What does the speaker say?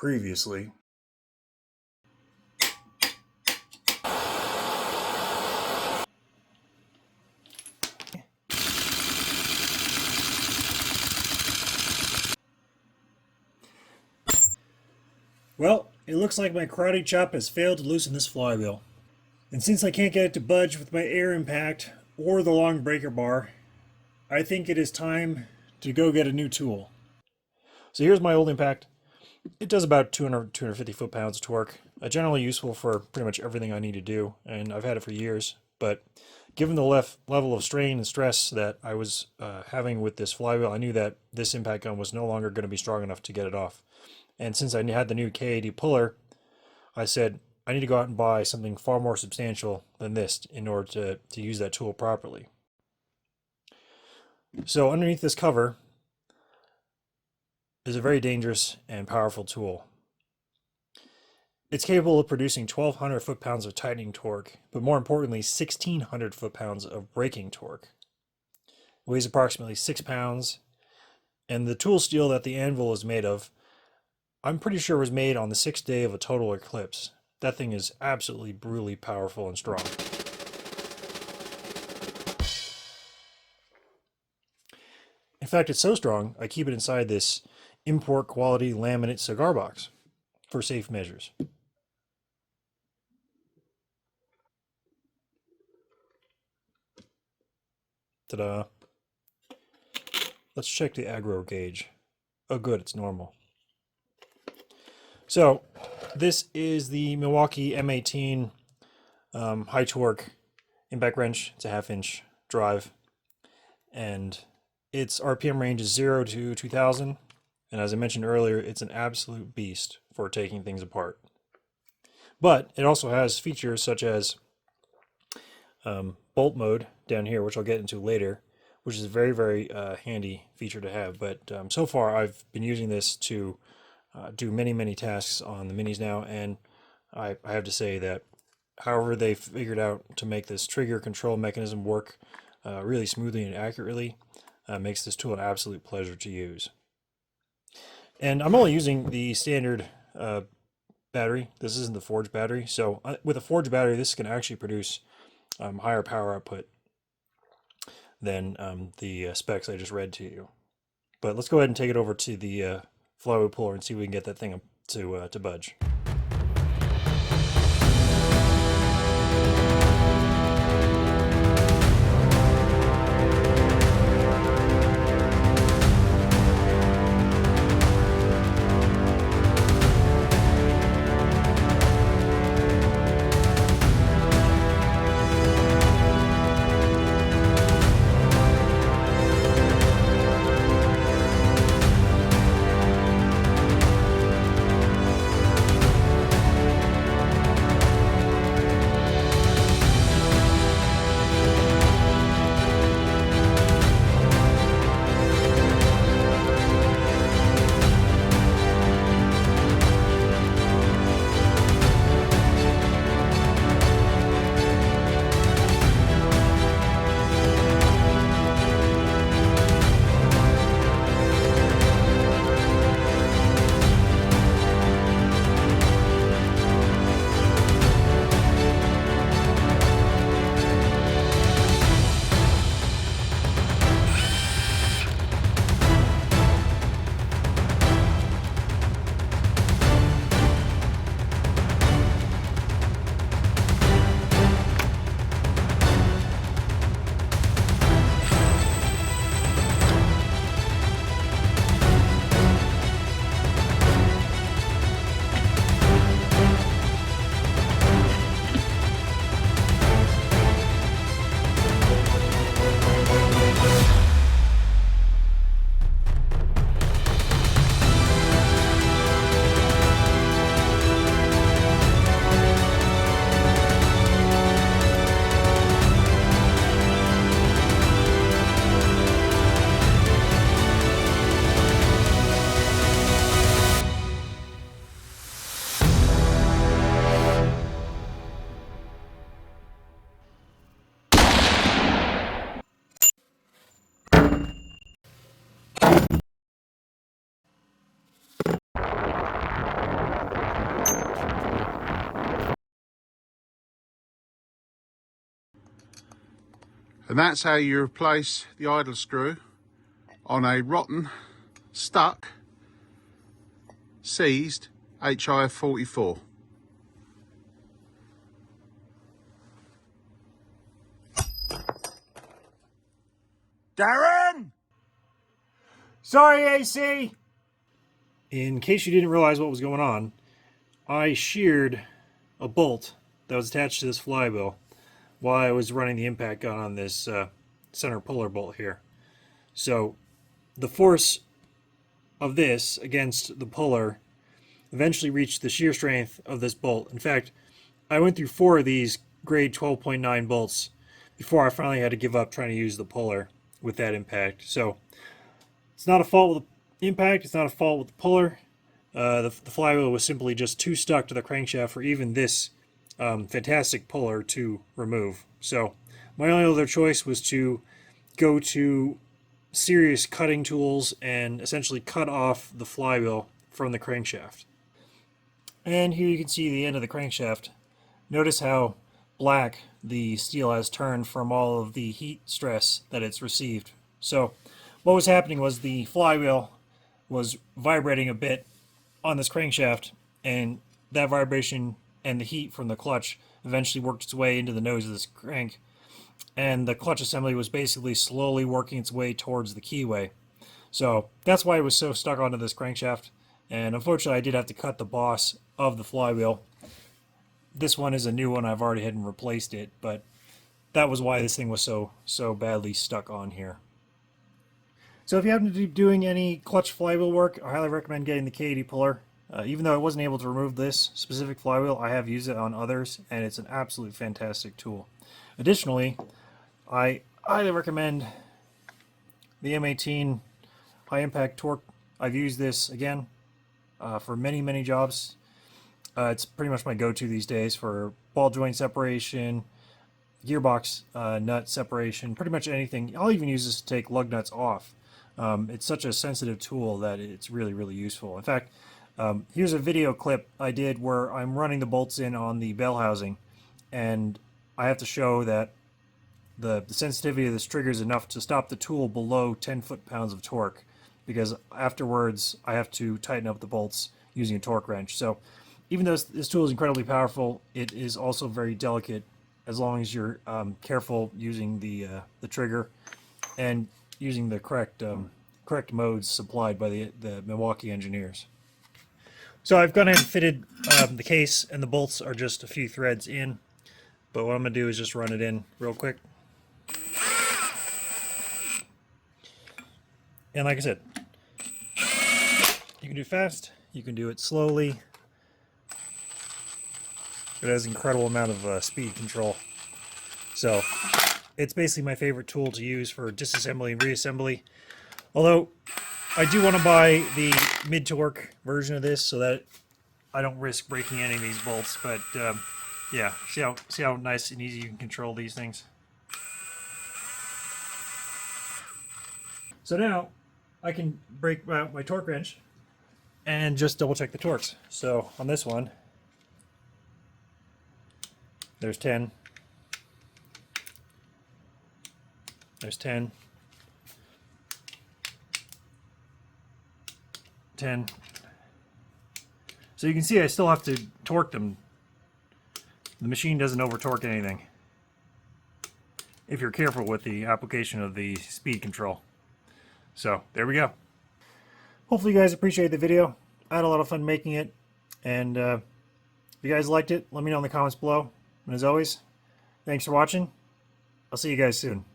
previously. Well, it looks like my karate chop has failed to loosen this flywheel. And since I can't get it to budge with my air impact or the long breaker bar, I think it is time to go get a new tool. So here's my old impact. It does about 250 foot-pounds of torque. Generally useful for pretty much everything I need to do, and I've had it for years. But given the level of strain and stress that I was having with this flywheel, I knew that this impact gun was no longer going to be strong enough to get it off. And since I had the new K80 puller, I said, I need to go out and buy something far more substantial than this in order to use that tool properly. So underneath this cover is a very dangerous and powerful tool. It's capable of producing 1,200 foot-pounds of tightening torque, but more importantly, 1,600 foot-pounds of braking torque. It weighs approximately 6 pounds, and the tool steel that the anvil is made of, I'm pretty sure was made on the 6th day of a total eclipse. That thing is absolutely brutally powerful and strong. In fact, it's so strong, I keep it inside this import quality laminate cigar box for safe measures. Ta-da! Let's check the aggro gauge. Oh good, it's normal. So this is the Milwaukee M18 high torque impact wrench. It's a 1/2 inch drive, and its RPM range is 0 to 2000. And as I mentioned earlier, it's an absolute beast for taking things apart. But it also has features such as bolt mode down here, which I'll get into later, which is a very, very handy feature to have. But so far, I've been using this to do many, many tasks on the minis now, and I have to say that however they figured out to make this trigger control mechanism work really smoothly and accurately makes this tool an absolute pleasure to use. And I'm only using the standard battery. This isn't the forged battery. So with a forged battery, this can actually produce higher power output than the specs I just read to you. But let's go ahead and take it over to the flywheel puller and see if we can get that thing to budge. And that's how you replace the idler screw on a rotten, stuck, seized HIF 44. Darren! Sorry, AC! In case you didn't realize what was going on, I sheared a bolt that was attached to this flywheel while I was running the impact gun on this center puller bolt here. So the force of this against the puller eventually reached the shear strength of this bolt. In fact, I went through 4 of these grade 12.9 bolts before I finally had to give up trying to use the puller with that impact. So it's not a fault with the impact, it's not a fault with the puller. The flywheel was simply just too stuck to the crankshaft for even this fantastic puller to remove. So my only other choice was to go to serious cutting tools and essentially cut off the flywheel from the crankshaft. And here you can see the end of the crankshaft. Notice how black the steel has turned from all of the heat stress that it's received. So what was happening was the flywheel was vibrating a bit on this crankshaft, and that vibration and the heat from the clutch eventually worked its way into the nose of this crank, and the clutch assembly was basically slowly working its way towards the keyway. So that's why it was so stuck onto this crankshaft, and unfortunately I did have to cut the boss of the flywheel. This one is a new one, I've already had and replaced it, but that was why this thing was so badly stuck on here. So if you happen to be doing any clutch flywheel work, I highly recommend getting the K80 puller. Even though I wasn't able to remove this specific flywheel, I have used it on others, and it's an absolutely fantastic tool. Additionally, I highly recommend the M18 high impact torque. I've used this again for many jobs. It's pretty much my go-to these days for ball joint separation, gearbox nut separation, pretty much anything. I'll even use this to take lug nuts off. It's such a sensitive tool that it's really useful. In fact, here's a video clip I did where I'm running the bolts in on the bell housing, and I have to show that the sensitivity of this trigger is enough to stop the tool below 10 foot-pounds of torque, because afterwards I have to tighten up the bolts using a torque wrench. So even though this tool is incredibly powerful, it is also very delicate as long as you're careful using the trigger and using the correct modes supplied by the Milwaukee engineers. So I've gone ahead and fitted the case, and the bolts are just a few threads in, but what I'm going to do is just run it in real quick. And like I said, you can do it fast, you can do it slowly. It has an incredible amount of speed control. So it's basically my favorite tool to use for disassembly and reassembly. Although I do want to buy the mid-torque version of this so that I don't risk breaking any of these bolts. But yeah, see how nice and easy you can control these things. So now I can break my torque wrench and just double check the torques. So on this one, there's 10. There's 10. 10. So you can see I still have to torque them. The machine doesn't over torque anything if you're careful with the application of the speed control. So there we go. Hopefully you guys appreciate the video. I had a lot of fun making it, and if you guys liked it, let me know in the comments below. And as always, thanks for watching. I'll see you guys soon.